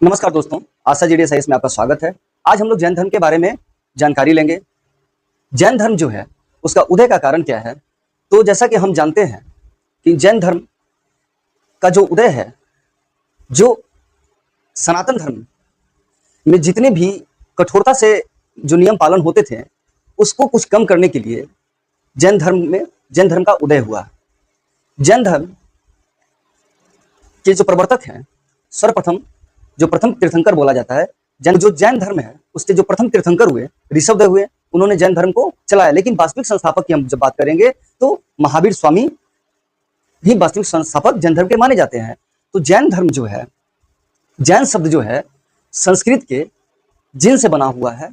नमस्कार दोस्तों, आशा जीडीएस में आपका स्वागत है। आज हम लोग जैन धर्म के बारे में जानकारी लेंगे। जैन धर्म जो है उसका उदय का कारण क्या है। तो जैसा कि हम जानते हैं कि जैन धर्म का जो उदय है, जो सनातन धर्म में जितने भी कठोरता से जो नियम पालन होते थे उसको कुछ कम करने के लिए जैन धर्म का उदय हुआ। जैन धर्म के जो प्रवर्तक हैं, सर्वप्रथम जो प्रथम तीर्थंकर बोला जाता है, जो जैन धर्म है उसके जो प्रथम तीर्थंकर हुए ऋषभदेव हुए, उन्होंने जैन धर्म को चलाया। लेकिन वास्तविक संस्थापक की हम जब बात करेंगे तो महावीर स्वामी ही वास्तविक संस्थापक जैन धर्म के माने जाते हैं। तो जैन धर्म जो है, जैन शब्द जो है संस्कृत के जिन से बना हुआ है,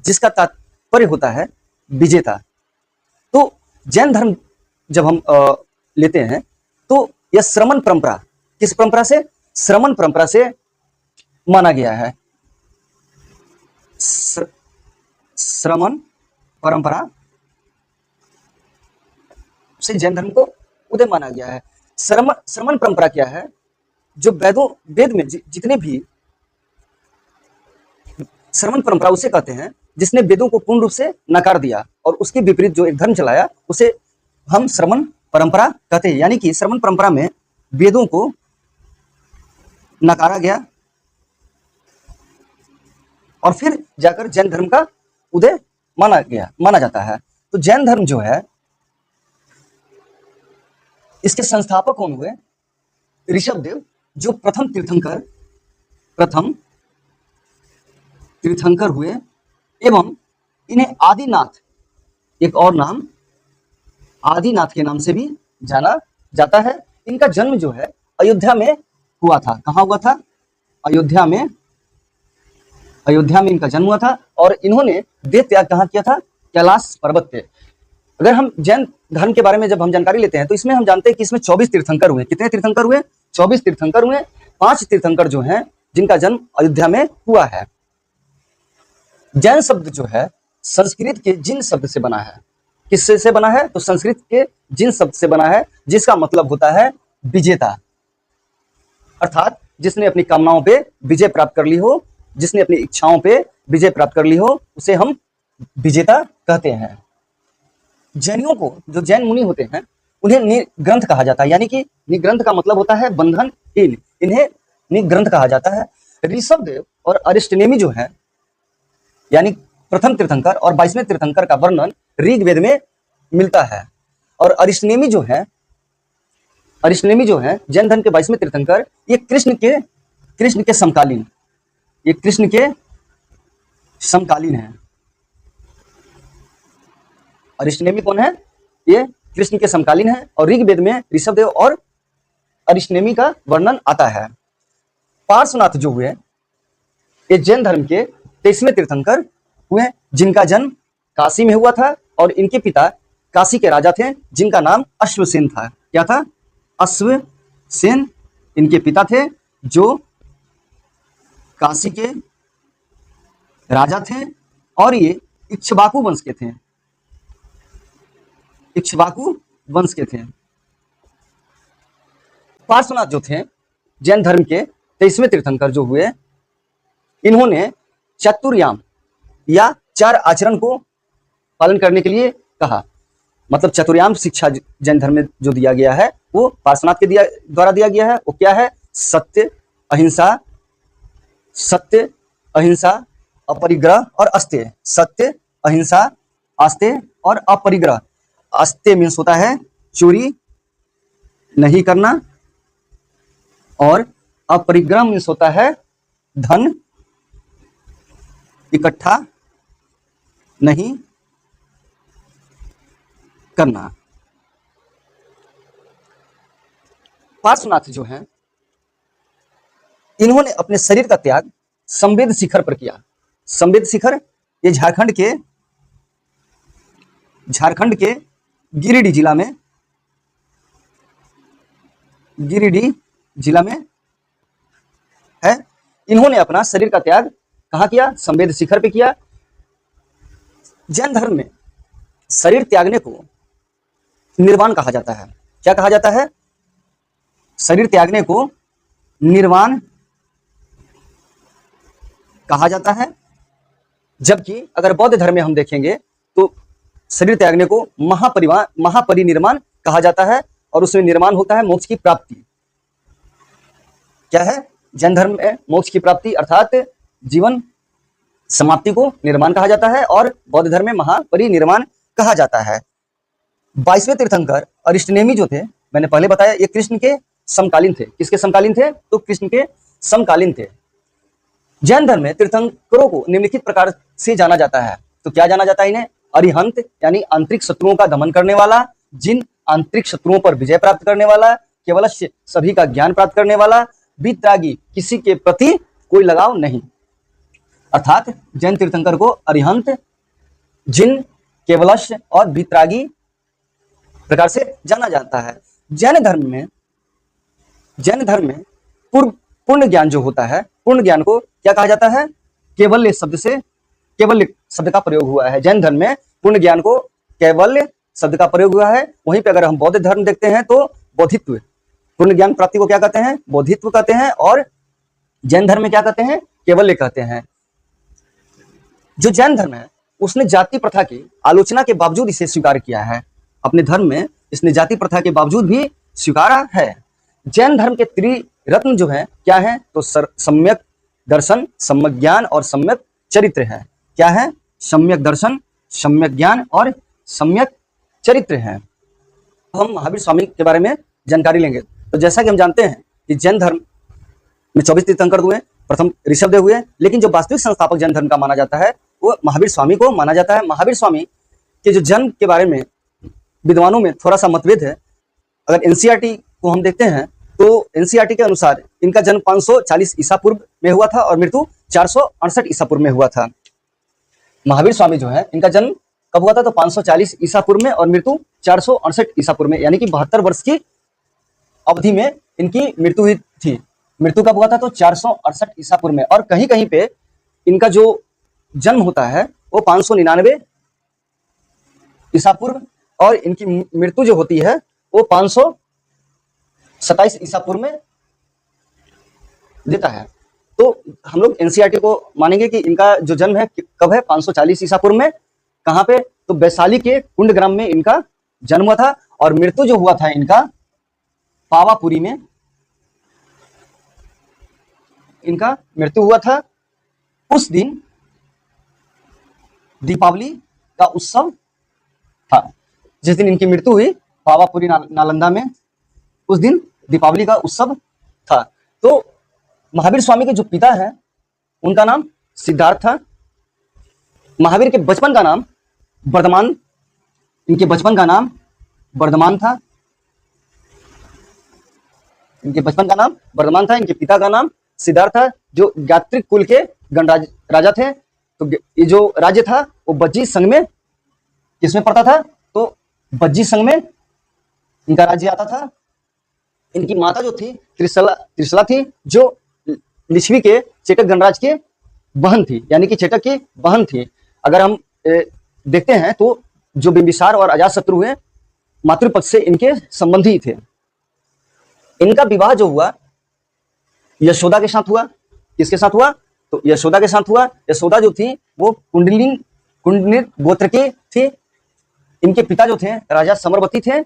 जिसका तात्पर्य होता है विजेता। तो जैन धर्म जब हम लेते हैं तो यह श्रमण परंपरा, किस परंपरा से? श्रमण परंपरा से माना गया है। श्रमण परंपरा से जैन धर्म को उदय माना गया है। श्रमण परंपरा क्या है? जो वेद में जितने भी श्रमण परंपरा उसे कहते हैं जिसने वेदों को पूर्ण रूप से नकार दिया और उसके विपरीत जो एक धर्म चलाया उसे हम श्रमण परंपरा कहते हैं। यानी कि श्रमण परंपरा में वेदों को नकारा गया और फिर जाकर जैन धर्म का उदय माना जाता है। तो जैन धर्म जो है इसके संस्थापक कौन हुए? ऋषभदेव, जो प्रथम तीर्थंकर हुए एवं इन्हें आदिनाथ, एक और नाम आदिनाथ के नाम से भी जाना जाता है। इनका जन्म जो है अयोध्या में हुआ था। कहाँ हुआ था? अयोध्या में इनका जन्म हुआ था और इन्होंने देह त्याग कहाँ किया था? कैलाश पर्वत पे। अगर हम जैन धर्म के बारे में जब हम जानकारी लेते हैं तो इसमें हम जानते हैं कि इसमें 24 तीर्थंकर हुए। कितने तीर्थंकर हुए? 24 तीर्थंकर हुए। 5 तीर्थंकर जो हैं जिनका जन्म अयोध्या में हुआ है। जैन शब्द जो है संस्कृत के जिन शब्द से बना है। किससे से बना है? तो संस्कृत के जिन शब्द से बना है, जिसका मतलब होता है विजेता, अर्थात जिसने अपनी कामनाओं पे विजय प्राप्त कर ली हो, जिसने अपनी इच्छाओं पे विजय प्राप्त कर ली हो, उसे हम विजेता कहते हैं। जैनियों को, जो जैन मुनि होते हैं, उन्हें निग्रंथ कहा जाता है। यानी कि निग्रंथ का मतलब होता है बंधनहीन, इन्हें निग्रंथ कहा जाता है। ऋषभदेव और अरिष्टनेमी जो है, यानी प्रथम तीर्थंकर और 22वें तीर्थंकर का वर्णन ऋग्वेद में मिलता है। और अरिष्टनेमी जो है जैन धर्म के 22वें तीर्थंकर, ये कृष्ण के समकालीन, ये कृष्ण के समकालीन है। अरिष्टनेमी कौन है? ये कृष्ण के समकालीन है और ऋग्वेद में ऋषभदेव और अरिष्टनेमी का वर्णन आता है। पार्श्वनाथ जो हुए, ये जैन धर्म के 23वें तीर्थंकर हुए, जिनका जन्म काशी में हुआ था और इनके पिता काशी के राजा थे जिनका नाम अश्वसेन था। क्या था? अश्वसेन इनके पिता थे, जो काशी के राजा थे और ये इक्ष्वाकु वंश के थे। पार्श्वनाथ जो थे जैन धर्म के 23वें तीर्थंकर जो हुए, इन्होंने चतुर्याम या 4 आचरण को पालन करने के लिए कहा। मतलब चतुर्याम शिक्षा जैन धर्म में जो दिया गया है वो पार्श्वनाथ के द्वारा दिया गया है। वो क्या है? सत्य, अहिंसा, अपरिग्रह और अस्तेय। सत्य, अहिंसा, अस्तेय और अपरिग्रह। अस्तेय मीन्स होता है चोरी नहीं करना और अपरिग्रह मीन्स होता है धन इकट्ठा नहीं करना। पार्श्वनाथ जो है, इन्होंने अपने शरीर का त्याग संवेद शिखर पर किया। संवेद शिखर ये झारखंड के गिरिडीह जिला में है। इन्होंने अपना शरीर का त्याग कहाँ किया? संवेद शिखर पे किया। जैन धर्म में शरीर त्यागने को निर्वाण कहा जाता है। क्या कहा जाता है? शरीर त्यागने को निर्वाण कहा जाता है, जबकि अगर बौद्ध धर्म में हम देखेंगे तो शरीर त्यागने को महापरिनिर्वाण कहा जाता है, और उसमें निर्माण होता है मोक्ष की प्राप्ति। क्या है? जैन धर्म में मोक्ष की प्राप्ति अर्थात जीवन समाप्ति को निर्माण कहा जाता है, और बौद्ध धर्म में महापरिनिर्वाण कहा जाता है। 22वें तीर्थंकर अरिष्टनेमी जो थे, मैंने पहले बताया, ये कृष्ण के समकालीन थे। किसके समकालीन थे? तो कृष्ण के समकालीन थे। जैन धर्म में तीर्थंकरों को निम्नलिखित प्रकार से जाना जाता है। तो क्या जाना जाता है इन्हें? अरिहंत यानी आंतरिक शत्रुओं का दमन करने वाला, जिन आंतरिक शत्रुओं पर विजय प्राप्त करने वाला, केवलस्य सभी का ज्ञान प्राप्त करने वाला, वितरागी किसी के प्रति कोई लगाव नहीं। अर्थात जैन तीर्थंकर को अरिहंत, जिन, केवलस्य और वितरागी प्रकार से जाना जाता है। जैन धर्म में पूर्ण ज्ञान जो होता है, पूर्ण ज्ञान को क्या कहा जाता है? केवल्य शब्द का प्रयोग हुआ है। जैन धर्म में पूर्ण ज्ञान को केवल्य शब्द का प्रयोग हुआ है। वहीं पे अगर हम बौद्ध धर्म देखते हैं तो बोधित्व, पूर्ण ज्ञान प्राप्ति को क्या कहते हैं? बोधित्व कहते हैं, और जैन धर्म में क्या कहते हैं? केवल्य कहते हैं। जो जैन धर्म है उसने जाति प्रथा की आलोचना के बावजूद इसे स्वीकार किया है। अपने धर्म में इसने जाति प्रथा के बावजूद भी स्वीकारा है। जैन धर्म के त्रिरत्न जो है क्या है? तो सम्यक दर्शन, सम्यक ज्ञान और सम्यक चरित्र है। क्या है? सम्यक दर्शन, सम्यक ज्ञान और सम्यक चरित्र है। हम महावीर स्वामी के बारे में जानकारी लेंगे। तो जैसा कि हम जानते हैं कि जैन धर्म में 24 तीर्थंकर हुए, प्रथम ऋषभदेव हुए, लेकिन जो वास्तविक संस्थापक जैन धर्म का माना जाता है वो महावीर स्वामी को माना जाता है। महावीर स्वामी के जो जन्म के बारे में विद्वानों में थोड़ा सा मतभेद है। अगर एनसीईआरटी को हम देखते हैं तो एनसीईआरटी के अनुसार इनका जन्म 540 ईसा पूर्व में हुआ था और मृत्यु 468 ईसा पूर्व में हुआ था। महावीर स्वामी जो है इनका जन्म कब हुआ था? तो 540 ईसा पूर्व में और मृत्यु 468 ईसा पूर्व में, यानी कि 72 वर्ष की अवधि में इनकी मृत्यु हुई थी। मृत्यु कब हुआ था? तो 468 ईसा पूर्व में। और कहीं कहीं पे इनका जो जन्म होता है वो 599 ईसा पूर्व, और इनकी मृत्यु जो होती है वो 527 ईसा पूर्व में देता है। तो हम लोग एनसीईआरटी को मानेंगे कि इनका जो जन्म है कब है? 540 ईसा पूर्व में। कहाँ पे? तो वैशाली के कुंड ग्राम में इनका जन्म हुआ था, और मृत्यु जो हुआ था इनका पावापुरी में इनका मृत्यु हुआ था। उस दिन दीपावली का उत्सव था। जिस दिन इनकी मृत्यु हुई पावापुरी नालंदा में, उस दिन दीपावली का उत्सव था। तो महावीर स्वामी के जो पिता है उनका नाम सिद्धार्थ था। महावीर के बचपन का नाम वर्धमान, इनके बचपन का नाम वर्धमान था। इनके बचपन का नाम वर्धमान था। इनके पिता का नाम सिद्धार्थ था, जो गात्रिक कुल के गणराज राजा थे। तो ये जो राज्य था वो बज्जी संघ में किसमें पड़ता था? तो बज्जी संघ में इनका राज्य आता था। इनकी माता जो थी त्रिशला थी, जो लिच्छवी के चेटक गणराज के बहन थी, यानी कि चेटक की बहन थी। अगर हम देखते हैं तो जो बिंबिसार और अजातशत्रु हुए मातृपक्ष से इनके संबंधी थे। इनका विवाह जो हुआ यशोदा के साथ हुआ। किसके साथ हुआ? तो यशोदा के साथ हुआ। यशोदा जो थी वो कुंडलिन गोत्र की थी। इनके पिता जो थे राजा समरवती थे,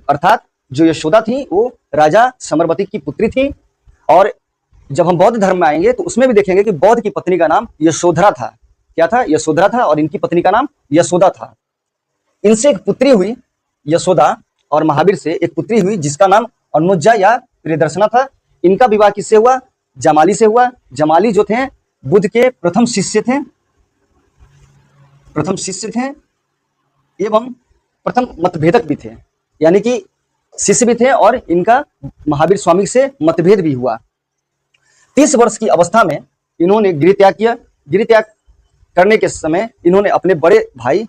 अर्थात जो यशोदा थी वो राजा समरवती की पुत्री थी। और जब हम बौद्ध धर्म में आएंगे तो उसमें भी देखेंगे कि बौद्ध की पत्नी का नाम यशोधरा था। क्या था? यशोधरा था। और इनकी पत्नी का नाम यशोदा था। इनसे एक पुत्री हुई यशोदा, और महावीर से एक पुत्री हुई जिसका नाम अनुजा या प्रियदर्शना था। इनका विवाह किससे हुआ? जमाली से हुआ। जमाली जो थे बुद्ध के प्रथम शिष्य थे एवं प्रथम मतभेदक भी थे, यानी कि शिष्य भी थे, और इनका महावीर स्वामी से मतभेद भी हुआ। 30 वर्ष की अवस्था में इन्होंने गृह त्याग किया। गृह त्याग करने के समय इन्होंने अपने बड़े भाई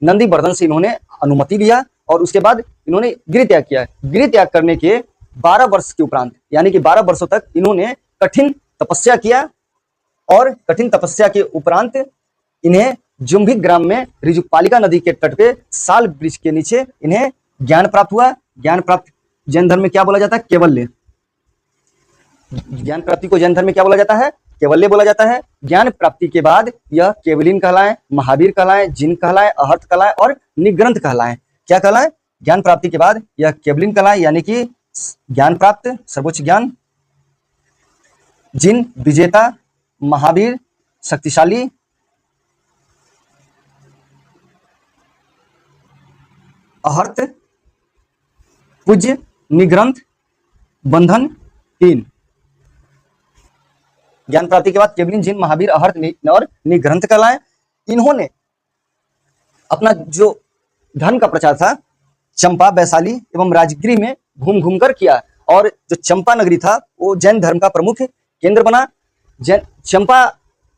नंदीवर्धन से इन्होंने अनुमति लिया, और उसके बाद इन्होंने गृह त्याग किया। गृह त्याग करने के 12 वर्ष के उपरांत, यानी कि 12 वर्षों तक इन्होंने कठिन तपस्या किया, और कठिन तपस्या के उपरांत इन्हें जुम्भिक ग्राम में ऋजुपालिका नदी के तट पे साल वृक्ष के नीचे इन्हें ज्ञान प्राप्त हुआ। ज्ञान प्राप्त जैन धर्म में क्या बोला जाता है? केवल्य। ज्ञान प्राप्ति को जैन धर्म में क्या बोला जाता है? कैवल्य बोला जाता है। ज्ञान प्राप्ति के बाद यह केवलिन कहलाए, महावीर कहलाए, जिन कहलाए, अहर्त कहलाए और निग्रंथ कहलाए। क्या कहलाए? ज्ञान प्राप्ति के बाद यह केवलिन कहलाए यानी कि ज्ञान प्राप्त, सर्वोच्च ज्ञान, जिन विजेता, महावीर शक्तिशाली, अहर्त पूज्य, निग्रंथ बंधन हीन। ज्ञान प्राप्ति के बाद केवलिन, जिन, महावीर, अहर्त और निग्रंथ कहलाए। इन्होंने अपना जो धर्म का प्रचार था चंपा, वैशाली एवं राजगिरी में घूम घूम कर किया और जो चंपा नगरी था वो जैन धर्म का प्रमुख केंद्र बना। चंपा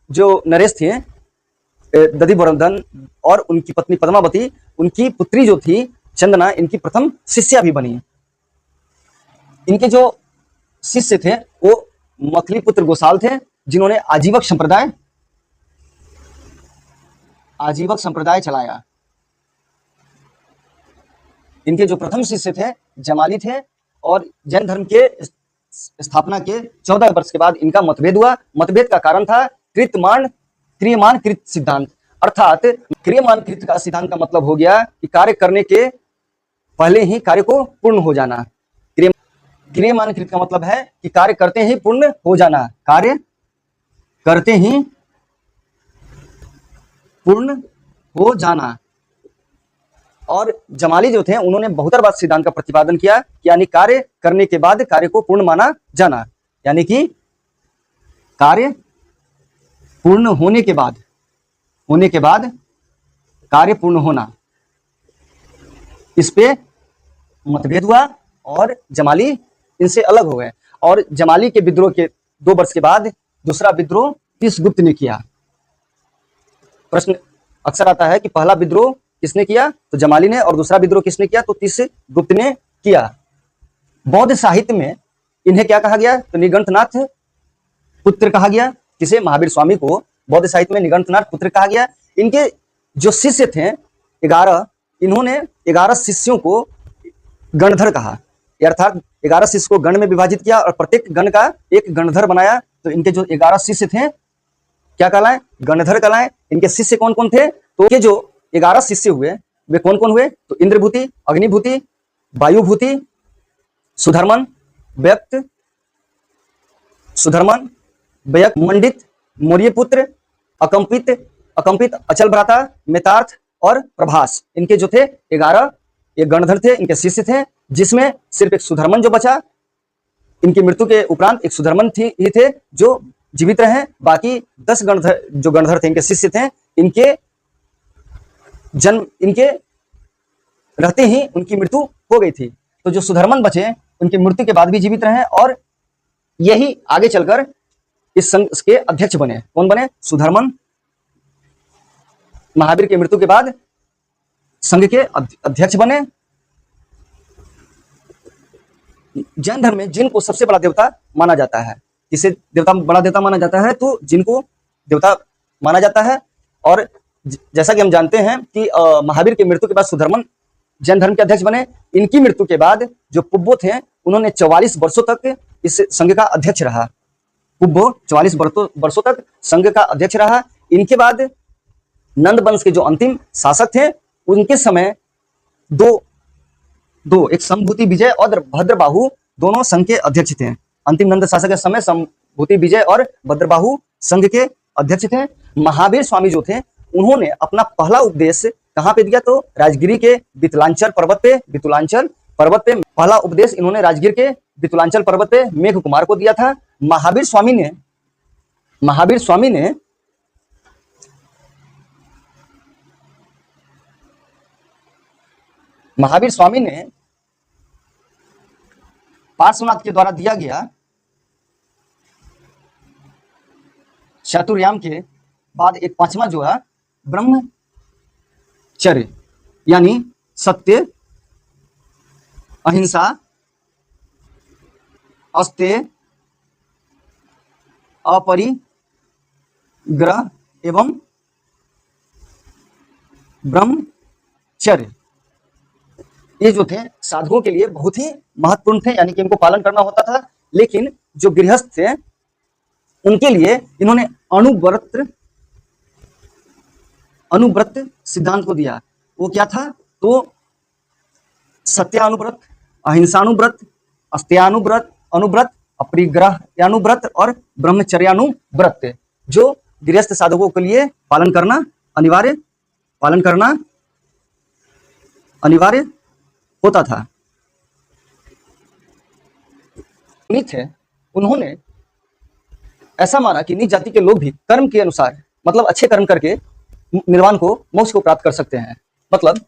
जो नरेश थे, दधिवर्धन और उनकी पत्नी पद्मावती, उनकी पुत्री जो थी चंदना, इनकी प्रथम शिष्या भी बनी। इनके जो शिष्य थे वो मखली पुत्र गोसाल थे, जिन्होंने आजीवक संप्रदाय चलाया। इनके जो प्रथम शिष्य थे जमाली थे और जैन धर्म के स्थापना के 14 वर्ष के बाद इनका मतभेद हुआ। मतभेद का कारण था क्रियमान कृत सिद्धांत, अर्थात क्रियमान कृत का सिद्धांत का मतलब हो गया कि कार्य करने के पहले ही कार्य को पूर्ण हो जाना। क्रियमान कृत का मतलब है कि कार्य करते ही पूर्ण हो जाना, कार्य करते ही पूर्ण हो जाना। और जमाली जो थे उन्होंने बहुतरवाद सिद्धांत का प्रतिपादन किया, यानी कार्य करने के बाद कार्य को पूर्ण माना जाना, यानी कि कार्य पूर्ण होने के बाद कार्य पूर्ण होना। इस पे मतभेद हुआ और जमाली इनसे अलग हो गए। और जमाली के विद्रोह के 2 वर्ष के बाद दूसरा विद्रोह तीसगुप्त ने किया। प्रश्न अक्सर आता है कि पहला विद्रोह किसने किया? तो जमाली ने, और दूसरा विद्रोह किसने किया? तो तीसगुप्त ने किया। बौद्ध साहित्य में इन्हें क्या कहा गया? तो निगंठनाथ पुत्र कहा गया। किसे? महावीर स्वामी को बौद्ध साहित्य में निगंठनाथ पुत्र कहा गया। इनके जो शिष्य थे 11, इन्होंने 11 शिष्यों को गणधर कहा, अर्थात 11 शिष्य को गण में विभाजित किया और प्रत्येक गण का एक गणधर बनाया। तो इनके जो 11 शिष्य थे क्या कहलाए? गणधर कहलाए। इनके शिष्य कौन कौन थे? तो ये जो 11 शिष्य हुए वे कौन कौन हुए? तो इंद्रभूति, अग्निभूति, वायुभूति, सुधर्मन, व्यक्त, मंडित, मौर्यपुत्र, अकंपित, अचल भ्राता, मेतार्थ और प्रभास। इनके जो थे 11 ये गणधर थे, इनके शिष्य थे, जिसमें सिर्फ एक सुधर्मन जो बचा। इनकी मृत्यु के उपरांत एक सुधर्मन ही थे जो जीवित रहे। बाकी 10 गणधर थे, इनके शिष्य थे, इनके रहते ही उनकी मृत्यु हो गई थी। तो जो सुधर्मन बचे उनकी मृत्यु के बाद भी जीवित रहे और यही आगे चलकर इस संघ के अध्यक्ष बने। कौन बने? सुधर्मन। महावीर की मृत्यु के बाद संघ के अध्यक्ष बने। जैन धर्म में जिन को सबसे बड़ा देवता माना जाता है। किसे बड़ा देवता माना जाता है? तो जिन को देवता माना जाता है। और जैसा कि हम जानते हैं कि महावीर की मृत्यु के बाद सुधर्मन जैन धर्म के अध्यक्ष बने। इनकी मृत्यु के बाद जो पुब्बो थे उन्होंने 44 वर्षों तक इस संघ का अध्यक्ष रहा। पुब्बो 44 वर्षों तक संघ का अध्यक्ष रहा। इनके बाद नंद वंश के जो अंतिम शासक थे उनके समय दो एक संभूति विजय और भद्रबाहु दोनों संघ के अध्यक्ष थे। अंतिम नंद शासक के समय संभूति विजय और भद्रबाहु संघ के अध्यक्ष थे। महावीर स्वामी जो थे उन्होंने अपना पहला उपदेश कहाँ पे दिया? तो राजगिरी के वितुलांचल पर्वत पे पहला उपदेश इन्होंने राजगीर के वितुलांचल पर्वत पे मेघ कुमार को दिया था। महावीर स्वामी ने पार्श्वनाथ के द्वारा दिया गया चतुर्याम के बाद एक 5वां जो है ब्रह्मचर्य, यानी सत्य, अहिंसा, अस्तेय, अपरिग्रह एवं ब्रह्मचर्य, ये जो थे साधुओं के लिए बहुत ही महत्वपूर्ण थे, यानी कि इनको पालन करना होता था। लेकिन जो गृहस्थ थे उनके लिए इन्होंने अनुव्रत सिद्धांत को दिया। वो क्या था? तो सत्यानुव्रत, अहिंसानुव्रत, अस्त्यानुव्रत, अनुव्रत, अपरिग्रहानुव्रत और ब्रह्मचर्यानुव्रत, जो गृहस्थ साधकों के लिए पालन करना अनिवार्य होता था। नीच है, उन्होंने ऐसा माना कि नीच जाति के लोग भी कर्म के अनुसार, मतलब अच्छे कर्म करके निर्वाण को, मोक्ष को प्राप्त कर सकते हैं। मतलब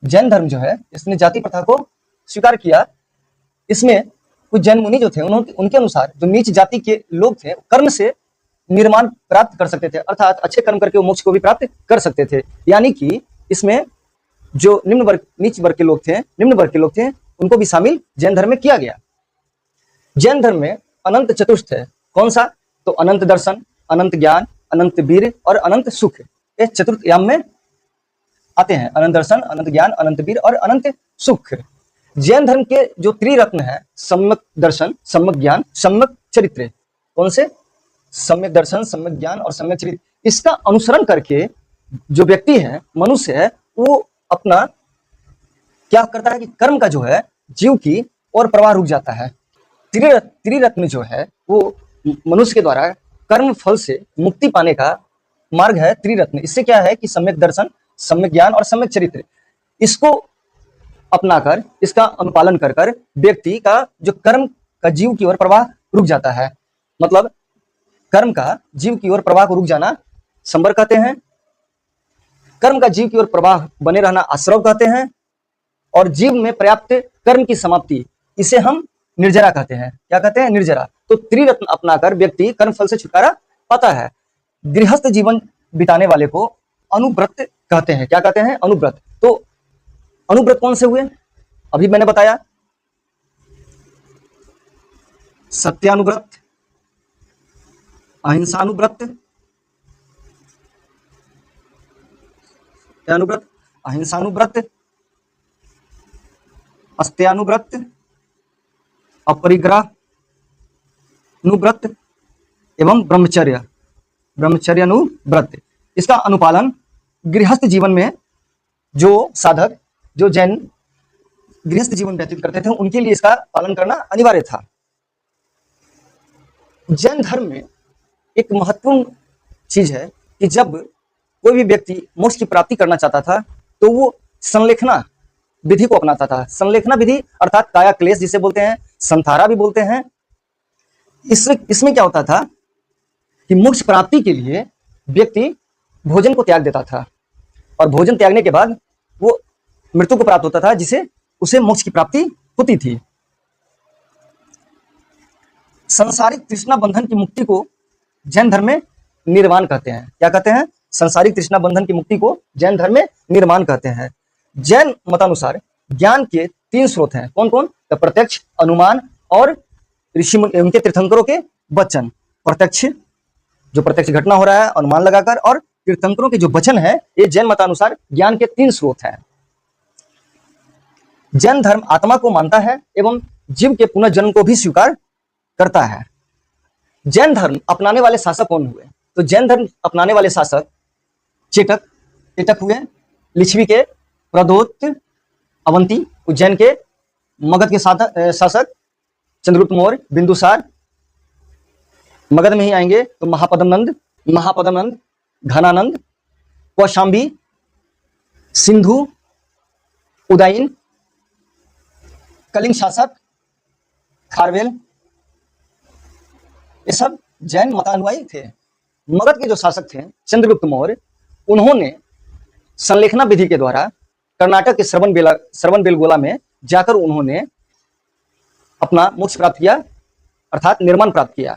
जैन धर्म जो है, इसने जाति प्रथा को स्वीकार किया। इसमें कुछ जैन मुनि जो थे, उनके अनुसार जो नीच जाति के लोग थे, कर्म से निर्माण प्राप्त कर सकते थे, अर्थात अच्छे कर्म करके वो मोक्ष को भी प्राप्त कर सकते थे। यानी कि इसमें जो नीच वर्ग के लोग थे, उनको भी शामिल जैन धर्म में किया गया। जैन धर्म में अनंत चतुष्ट है। कौन सा? तो अनंत दर्शन, अनंत ज्ञान, अनंत वीर और अनंत सुख, ये चतुर्थ याम में आते हैं। अनंत दर्शन, अनंत ज्ञान, अनंत वीर और अनंत सुख। जैन धर्म के जो त्रिरत्न है, सम्यक दर्शन, सम्यक ज्ञान, सम्यक चरित्र, कौन से? सम्यक दर्शन, सम्यक ज्ञान और सम्यक चरित्र। इसका अनुसरण करके जो व्यक्ति है, मनुष्य है, वो अपना क्या करता है कि कर्म का जो है जीव की और प्रवाह रुक जाता है। त्रिरत्न जो है वो मनुष्य के द्वारा कर्म फल से मुक्ति पाने का मार्ग है। त्रिरत्न, इससे क्या है कि सम्यक दर्शन, सम्यक ज्ञान और सम्यक चरित्र, इसको अपनाकर, इसका अनुपालन कर कर व्यक्ति का जो कर्म का जीव की ओर प्रवाह रुक जाता है। मतलब कर्म का जीव की ओर प्रवाह को रुक जाना संवर कहते हैं। कर्म का जीव की ओर प्रवाह बने रहना आश्रव कहते हैं। और जीव में पर्याप्त कर्म की समाप्ति, इसे हम निर्जरा कहते हैं। क्या कहते हैं? निर्जरा। तो त्रिरत्न अपनाकर व्यक्ति कर्म फल से छुटकारा पाता है। गृहस्थ जीवन बिताने वाले को अनुव्रत कहते हैं। क्या कहते हैं? अनुव्रत। तो अनुव्रत कौन से हुए? अभी मैंने बताया, सत्यानुव्रत, अहिंसानुव्रत, अहिंसानुव्रत, अस्त्यानुव्रत, अपरिग्रहानुव्रत एवं ब्रह्मचर्यानुव्रत। इसका अनुपालन गृहस्थ जीवन में जो साधक, जो जैन गृहस्थ जीवन व्यतीत करते थे, उनके लिए इसका पालन करना अनिवार्य था। जैन धर्म में एक महत्वपूर्ण चीज है कि जब कोई भी व्यक्ति मोक्ष की प्राप्ति करना चाहता था, तो वो संलेखना विधि को अपनाता था। संलेखना विधि अर्थात काया क्लेश जिसे बोलते हैं, संथारा भी बोलते हैं। इसमें क्या होता था कि मोक्ष प्राप्ति के लिए व्यक्ति भोजन को त्याग देता था, और भोजन त्यागने के बाद वो मृत्यु को प्राप्त होता था, जिसे उसे मोक्ष की प्राप्ति होती थी। संसारिक तृष्णा बंधन की मुक्ति को जैन धर्म में निर्वाण कहते हैं। क्या कहते हैं? संसारिक तृष्णा बंधन की मुक्ति को जैन धर्म में निर्वाण कहते हैं। जैन मतानुसार ज्ञान के 3 स्रोत हैं। कौन कौन? तो प्रत्यक्ष, अनुमान और ऋषि उनके तीर्थंकरों के वचन। प्रत्यक्ष, जो प्रत्यक्ष घटना हो रहा है अनुमान लगाकर, और तीर्थंकरों के जो वचन है, ये जैन मतानुसार ज्ञान के 3 स्रोत हैं। जैन धर्म आत्मा को मानता है एवं जीव के पुनर्जन्म को भी स्वीकार करता है। जैन धर्म अपनाने वाले शासक कौन हुए? तो जैन धर्म अपनाने वाले शासक चेटक हुए, लिच्छवी के प्रदोत, अवंती, उज्जैन के मगध के शासक चंद्रगुप्त मौर्य, बिंदुसार, मगध में ही आएंगे तो महापद्मनंद, घनानंद, कौशांबी, सिंधु, उदयन, कलिंग शासक, खारवेल, ये सब जैन मतानुयायी थे। मगध के जो शासक थे चंद्रगुप्त मौर्य, उन्होंने संलेखना विधि के द्वारा कर्नाटक के श्रवणबेलगोला में जाकर उन्होंने अपना मोक्ष प्राप्त किया, अर्थात निर्वाण प्राप्त किया।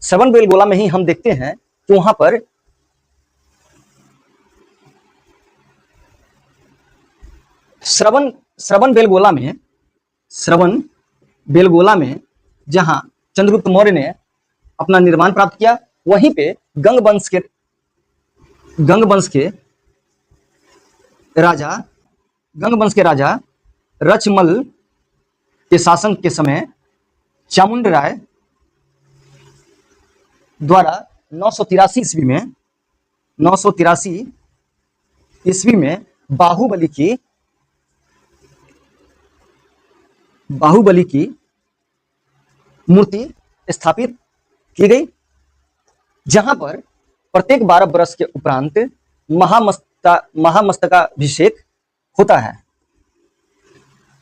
श्रवणबेलगोला में ही हम देखते हैं कि वहां पर श्रवणबेलगोला में जहां चंद्रगुप्त मौर्य ने अपना निर्वाण प्राप्त किया, वहीं पे गंग वंश के राजा रचमल के शासन के समय चामुंड राय द्वारा 983 ईस्वी में 983 ईस्वी में बाहुबली की मूर्ति स्थापित की गई, जहां पर प्रत्येक 12 वर्ष के उपरांत महामस्तकाभिषेक होता है।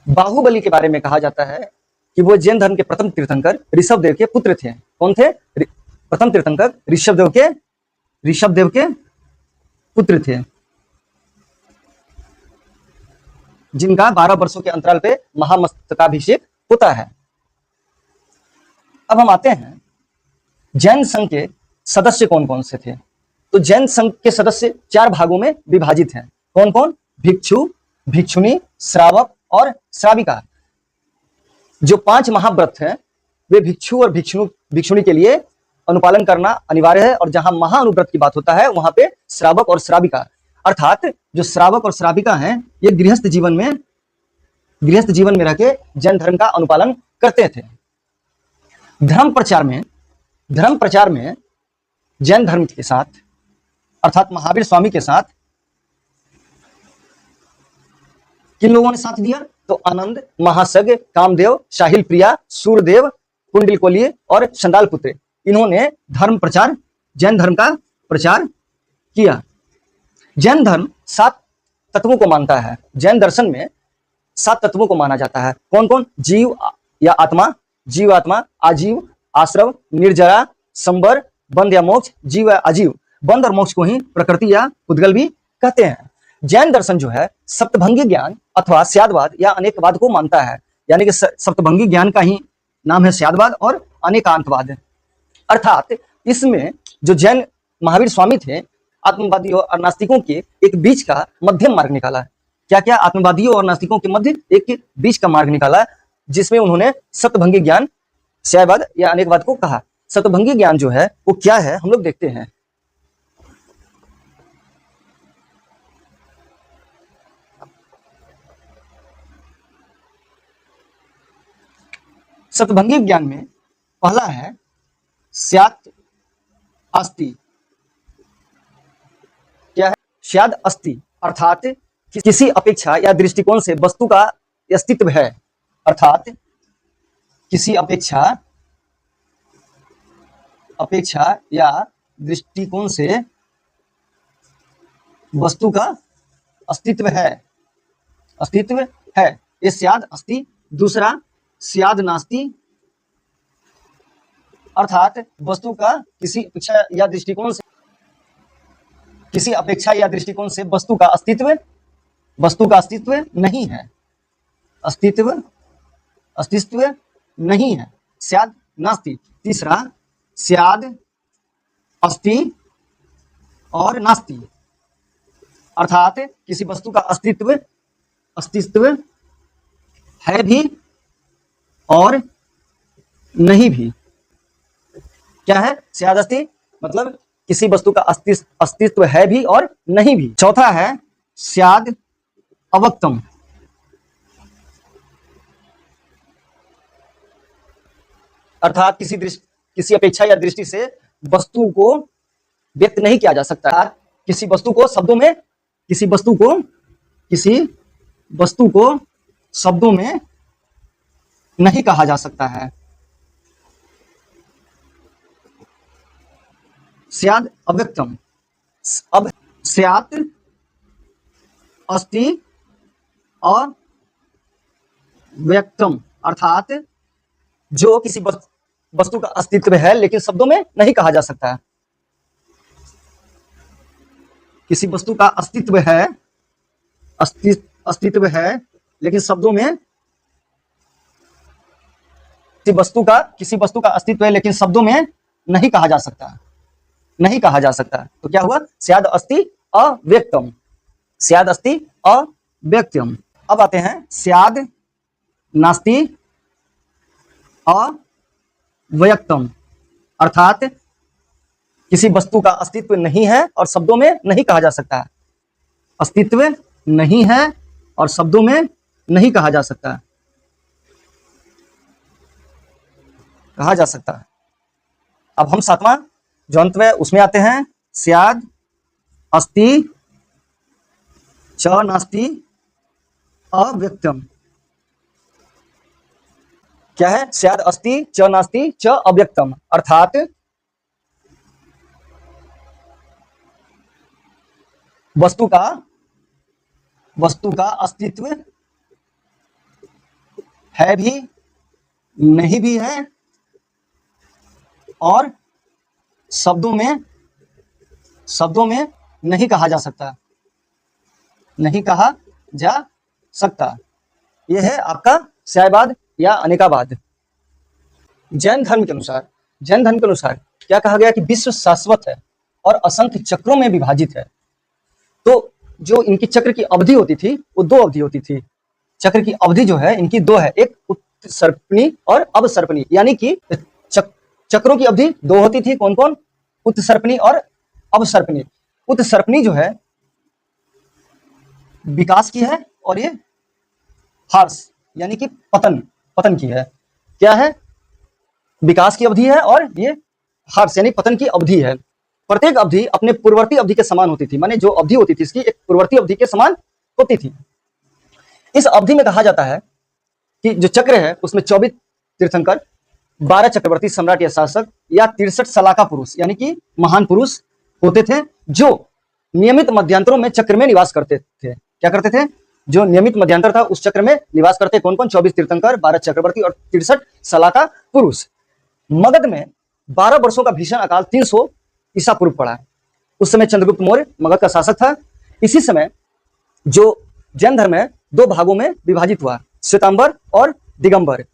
बाहुबली के बारे में कहा जाता है कि वो जैन धर्म के प्रथम तीर्थंकर ऋषभदेव के पुत्र थे। कौन थे? प्रथम तीर्थंकर ऋषभदेव के पुत्र थे, जिनका 12 वर्षों के अंतराल पे महामस्तकाभिषेक होता है। अब हम आते हैं जैन संघ के सदस्य कौन कौन से थे। तो जैन संघ के सदस्य 4 भागों में विभाजित हैं। कौन कौन? भिक्षु, भिक्षुणी, श्रावक और श्राविका। जो 5 महाव्रत हैं वे भिक्षु और भिक्षुणी के लिए अनुपालन करना अनिवार्य है, और जहां महाअनुव्रत की बात होता है वहां पे श्रावक और श्राविका, अर्थात जो श्रावक और श्राविका हैं ये गृहस्थ जीवन में रह के जैन धर्म का अनुपालन करते थे। धर्म प्रचार में जैन धर्म के साथ अर्थात महावीर स्वामी के साथ किन लोगों ने साथ दिया? तो आनंद, महासग, कामदेव, साहिल प्रिया, सूरदेव, कुंडलकोली और संडाल पुत्र, इन्होंने जैन धर्म का प्रचार किया। जैन धर्म 7 तत्वों को मानता है। जैन दर्शन में 7 तत्वों को माना जाता है। कौन कौन? जीव या आत्मा, जीवात्मा, आजीव, आश्रव, निर्जरा, संबर, बंध या मोक्ष, जीव या अजीव। बंध और मोक्ष को ही प्रकृति या पुद्गल भी कहते हैं। जैन दर्शन जो है सप्तभंगी ज्ञान अथवा स्यादवाद या अनेकवाद को मानता है, यानी कि सप्तभंगी ज्ञान का ही नाम है स्यादवाद और अनेकांतवाद। अर्थात इसमें जो जैन महावीर स्वामी थे, आत्मवादियों और नास्तिकों के एक बीच का मध्यम मार्ग निकाला। क्या क्या? आत्मवादियों और नास्तिकों के मध्य एक बीच का मार्ग निकाला, जिसमें उन्होंने सप्तभंगी ज्ञान, स्यादवाद या अनेकवाद को कहा। सप्तभंगी ज्ञान जो है वो क्या है, हम लोग देखते हैं। सप्तभंगी ज्ञान में पहला है स्यात् अस्ति। क्या है? स्याद् अस्ति अर्थात किसी अपेक्षा या दृष्टिकोण से वस्तु का अस्तित्व है, अर्थात किसी अपेक्षा या दृष्टिकोण से वस्तु का अस्तित्व है। ये स्याद् अस्ति। दूसरा स्याद् नास्ति, अर्थात वस्तु का किसी अपेक्षा या दृष्टिकोण से वस्तु का अस्तित्व नहीं है। अस्तित्व नहीं है। स्याद् नास्ति। तीसरा स्याद् अस्ति और नास्ति, अर्थात किसी वस्तु का अस्तित्व है भी और नहीं भी। क्या है? स्याद् अस्ति मतलब किसी वस्तु का अस्तित्व है भी और नहीं भी। चौथा है स्याद् अवक्तम, अर्थात किसी अपेक्षा या दृष्टि से वस्तु को व्यक्त नहीं किया जा सकता। किसी वस्तु को शब्दों में नहीं कहा जा सकता है। स्याद् अव्यक्तम। अब स्यात् अस्ति अव्यक्तम, अर्थात जो किसी वस्तु का अस्तित्व है लेकिन शब्दों में नहीं कहा जा सकता। किसी वस्तु का अस्तित्व है लेकिन शब्दों में, किसी वस्तु का अस्तित्व है लेकिन शब्दों में नहीं कहा जा सकता। तो क्या हुआ? स्याद् अस्ति अव्यक्तम। स्याद् अस्ति अव्यक्तम। अब आते हैं स्याद् नास्ति अव्यक्तम, अर्थात किसी वस्तु का अस्तित्व नहीं है और शब्दों में नहीं कहा जा सकता। अस्तित्व नहीं है और शब्दों में नहीं कहा जा सकता। अब हम 7वां जो अंत में उसमें आते हैं, स्याद अस्ति च नास्ति अव्यक्तम। क्या है? स्याद अस्ति च नास्ति च अव्यक्तम, अर्थात वस्तु का अस्तित्व है भी नहीं भी है, और शब्दों में नहीं कहा जा सकता, नहीं कहा जा सकता। यह है आपका स्यायवाद या अनेकावाद। जैन धर्म के अनुसार क्या कहा गया कि विश्व शाश्वत है और असंख्य चक्रों में विभाजित है। तो जो इनकी चक्र की अवधि होती थी वो दो अवधि होती थी। चक्र की अवधि जो है इनकी दो है, एक उत्सर्पणी और अवसर्पणी, यानी कि चक्रों की अवधि दो होती थी। कौन कौन? उत्सर्पणी और अवसर्पणी। उत्सर्पणी जो है विकास की है और ये हार्स यानी कि पतन की है। क्या है? विकास की अवधि है और ये हार्स यानी पतन की अवधि है। प्रत्येक अवधि अपने पूर्ववर्ती अवधि के समान होती थी, माने जो अवधि होती थी इसकी एक पूर्ववर्ती अवधि के समान होती थी। इस अवधि में कहा जाता है कि जो चक्र है उसमें 24 तीर्थंकर, 12 चक्रवर्ती सम्राट या शासक या 63 सलाका पुरुष यानी कि महान पुरुष होते थे, जो नियमित मध्यांतरों में चक्र में निवास करते थे। क्या करते थे? जो नियमित मध्यांतर था उस चक्र में निवास करते। कौन कौन? 24 तीर्थंकर, 12 चक्रवर्ती और 63 सलाका पुरुष। मगध में 12 वर्षों का भीषण अकाल 300 ईसा पूर्व पड़ा। उस समय चंद्रगुप्त मौर्य मगध का शासक था। इसी समय जो जैन धर्म है दो भागों में विभाजित हुआ, श्वेतांबर और दिगंबर।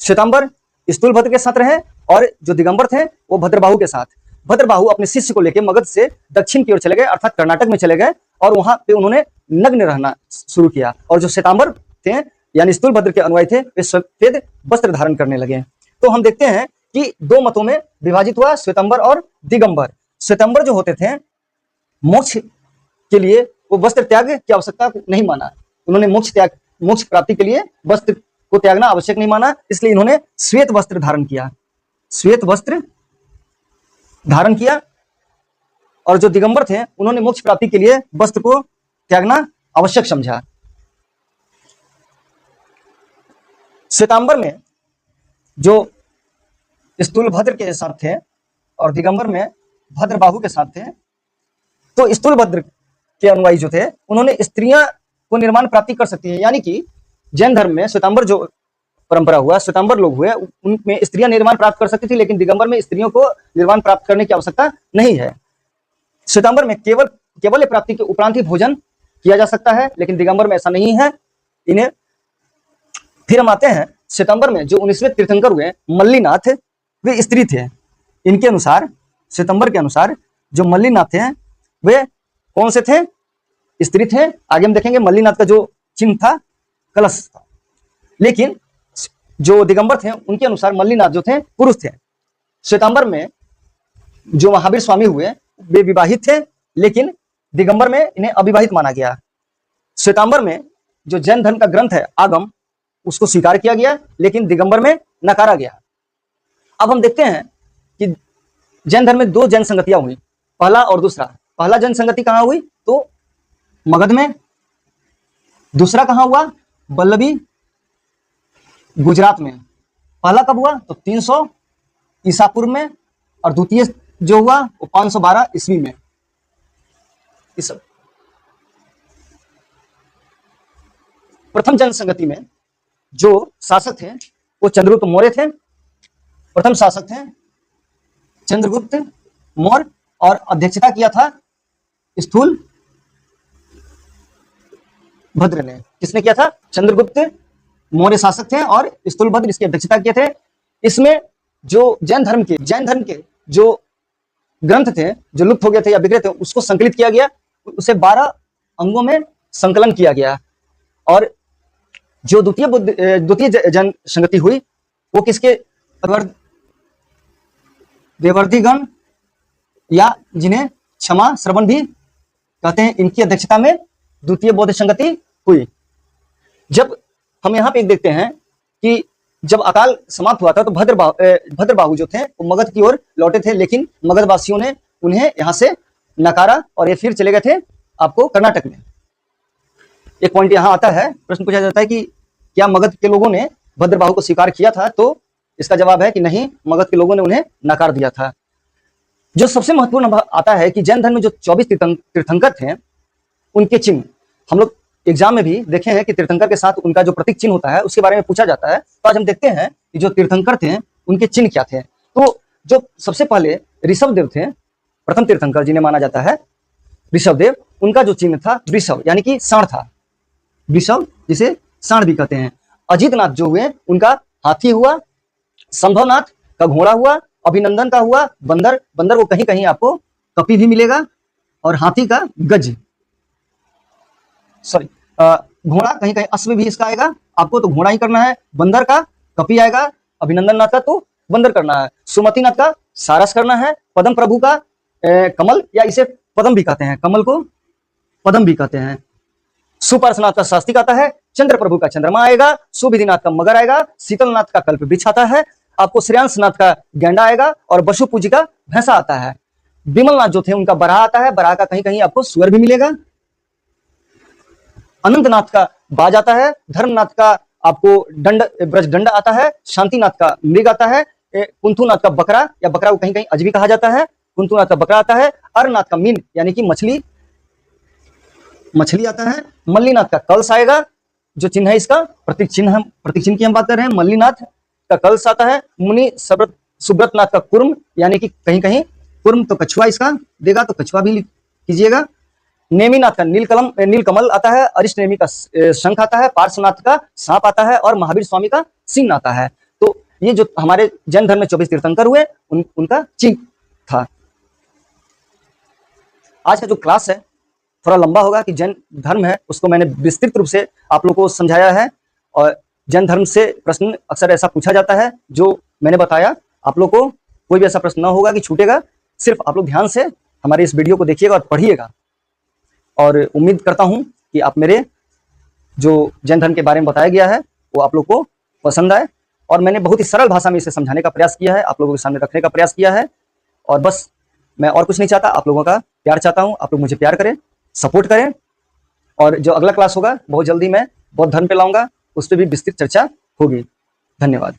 श्वेतांबर स्थूलभद्र के साथ रहे और जो दिगंबर थे वो भद्रबाहु के साथ। भद्रबाहु अपने शिष्य को लेकर मगध से दक्षिण की ओर चले गए, अर्थात कर्नाटक में चले गए, और वहां पे उन्होंने नग्न रहना शुरू किया। और जो श्वेतांबर थे यानी स्थूलभद्र के अनुयायी थे वे सफेद वस्त्र धारण करने लगे। तो हम देखते हैं कि दो मतों में विभाजित हुआ, श्वेतांबर और दिगंबर। श्वेतांबर जो होते थे मोक्ष के लिए वो वस्त्र त्याग की आवश्यकता नहीं माना। उन्होंने मोक्ष प्राप्ति के लिए वस्त्र को त्यागना आवश्यक नहीं माना, इसलिए इन्होंने श्वेत वस्त्र धारण किया। श्वेत वस्त्र धारण किया। और जो दिगंबर थे उन्होंने मोक्ष प्राप्ति के लिए वस्त्र को त्यागना आवश्यक समझा। श्वेतांबर में जो स्थूलभद्र के साथ थे और दिगंबर में भद्रबाहु के साथ थे, तो स्थूलभद्र के अनुयायी जो थे उन्होंने स्त्रियां को निर्माण प्राप्ति कर सकती है, यानी कि जैन धर्म में श्वेतांबर जो परंपरा हुआ, श्वेतांबर लोग हुए, उनमें स्त्रियां निर्माण प्राप्त कर सकती थी, लेकिन दिगंबर में स्त्रियों को निर्माण प्राप्त करने की आवश्यकता नहीं है। श्वेतांबर में केवल प्राप्ति के उपरांत ही भोजन किया जा सकता है, लेकिन दिगंबर में ऐसा नहीं है। इन्हें फिर हम आते हैं श्वेतांबर में जो 19वें तीर्थंकर हुए मल्लीनाथ, वे स्त्री थे। इनके अनुसार, श्वेतांबर के अनुसार जो मल्लीनाथ थे वे कौन से थे? स्त्री थे। आगे हम देखेंगे मल्लीनाथ का जो चिन्ह था कलश था। लेकिन जो दिगंबर थे उनके अनुसार मल्लीनाथ जो थे पुरुष थे। श्वेतांबर में जो महावीर स्वामी हुए वे विवाहित थे, लेकिन दिगंबर में इन्हें अविवाहित माना गया। श्वेतांबर में जो जैन धर्म का ग्रंथ है आगम, उसको स्वीकार किया गया, लेकिन दिगंबर में नकारा गया। अब हम देखते हैं कि जैन धर्म में दो जैन संगतियां हुई, पहला और दूसरा। पहला जैन संगति कहां हुई? तो मगध में। दूसरा कहां हुआ? बल्लभी गुजरात में। पहला कब हुआ? तो 300 ईसा पूर्व में, और द्वितीय जो हुआ वो 512 ईस्वी में। इस प्रथम जैन संगति में जो शासक थे वो चंद्रगुप्त मौर्य थे। प्रथम शासक थे चंद्रगुप्त मौर्य, और अध्यक्षता किया था स्थूल भद्र ने। किसने किया था? चंद्रगुप्त मौर्य शासक थे और स्थूल भद्र इसकी अध्यक्षता किए थे। इसमें जो जैन धर्म के जो ग्रंथ थे जो लुप्त हो गए थे या बिगड़े थे उसको संकलित किया गया, उसे 12 अंगों में संकलन किया गया। और जो द्वितीय जैन संगति हुई वो किसके? देवर्धिगण, या जिन्हें क्षमा श्रवण भी कहते हैं, इनकी अध्यक्षता में द्वितीय बौद्ध संगति हुई। जब हम यहाँ पे देखते हैं कि जब अकाल समाप्त हुआ था तो भद्रबाहु जो थे वो मगध की ओर लौटे थे, लेकिन मगध वासियों ने उन्हें यहाँ से नकारा और ये फिर चले गए थे आपको कर्नाटक में। एक पॉइंट यहाँ आता है, प्रश्न पूछा जाता है कि क्या मगध के लोगों ने भद्रबाहु को स्वीकार किया था, तो इसका जवाब है कि नहीं, मगध के लोगों ने उन्हें नकार दिया था। जो सबसे महत्वपूर्ण आता है कि जैन धर्म में जो 24 तीर्थंकर थे उनके चिन्ह, हम लोग एग्जाम में भी देखे हैं कि तीर्थंकर के साथ उनका जो प्रतीक चिन्ह होता है उसके बारे में पूछा जाता है। तो आज हम देखते हैं कि जो तीर्थंकर थे उनके चिन्ह क्या थे। तो जो सबसे पहले ऋषभदेव थे, प्रथम तीर्थंकर जिन्हें माना जाता है ऋषभदेव, उनका जो चिन्ह था वृषभ यानी कि सांड था, वृषभ जिसे सांड भी कहते हैं। अजितनाथ जो हुए उनका हाथी हुआ, संभवनाथ का घोड़ा हुआ, अभिनंदन का हुआ बंदर, बंदर को कहीं कहीं आपको कपि भी मिलेगा, और हाथी का गज, सॉरी घोड़ा कहीं कहीं अश्व भी इसका आएगा, आपको तो घोड़ा ही करना है। बंदर का कपि आएगा, अभिनंदन नाथ का तो बंदर करना है, सुमतिनाथ का सारस करना है, पद्म प्रभु का कमल, या इसे पद्म भी कहते हैं, कमल को पद्म भी कहते हैं। सुपार्श्वनाथ का शास्त्रिक आता है, चंद्र प्रभु का चंद्रमा आएगा, सुविधिनाथ का मगर आएगा, शीतलनाथ का कल्प वृक्ष आता है, आपको श्रेयांशनाथ का गेंडा आएगा, और बसु पूजी का भैंसा आता है। विमलनाथ जो थे उनका बराह आता है, बराह का कहीं कहीं आपको सुअर भी मिलेगा। अनंतनाथ का बाज आता है, धर्मनाथ का आपको दंड ब्रज दंड आता है, शांतिनाथ का मृग आता है, कुंथुनाथ का बकरा, या बकरा को कहीं कहीं अजबी कहा जाता है, कुंथुनाथ का बकरा आता है, अरनाथ का मीन यानी कि मछली आता है, मल्लीनाथ का कलश आएगा, जो चिन्ह है इसका प्रतीक चिन्ह की हम बात कर रहे हैं, मल्लीनाथ का कलश आता है। मुनि सुब्रतनाथ का कुर्म यानी कि कहीं कहीं कुर्म तो कछुआ इसका देगा, तो कछुआ भी कीजिएगा। नेमिनाथ का नीलकमल आता है, अरिष्ट नेमी का शंख आता है, पार्श्वनाथ का सांप आता है, और महावीर स्वामी का सिंह आता है। तो ये जो हमारे जैन धर्म में 24 तीर्थंकर हुए उनका चिन्ह था। आज का जो क्लास है थोड़ा लंबा होगा कि जैन धर्म है उसको मैंने विस्तृत रूप से आप लोगों को समझाया है, और जैन धर्म से प्रश्न अक्सर ऐसा पूछा जाता है जो मैंने बताया। आप लोग को कोई भी ऐसा प्रश्न ना होगा कि छूटेगा, सिर्फ आप लोग ध्यान से हमारे इस वीडियो को देखिएगा और पढ़िएगा, और उम्मीद करता हूं कि आप मेरे जो जैन धर्म के बारे में बताया गया है वो आप लोग को पसंद आए, और मैंने बहुत ही सरल भाषा में इसे समझाने का प्रयास किया है, आप लोगों के सामने रखने का प्रयास किया है। और बस मैं और कुछ नहीं चाहता, आप लोगों का प्यार चाहता हूं, आप लोग मुझे प्यार करें, सपोर्ट करें, और जो अगला क्लास होगा बहुत जल्दी मैं बौद्ध धर्म पे लाऊंगा, उस पर भी विस्तृत चर्चा होगी। धन्यवाद।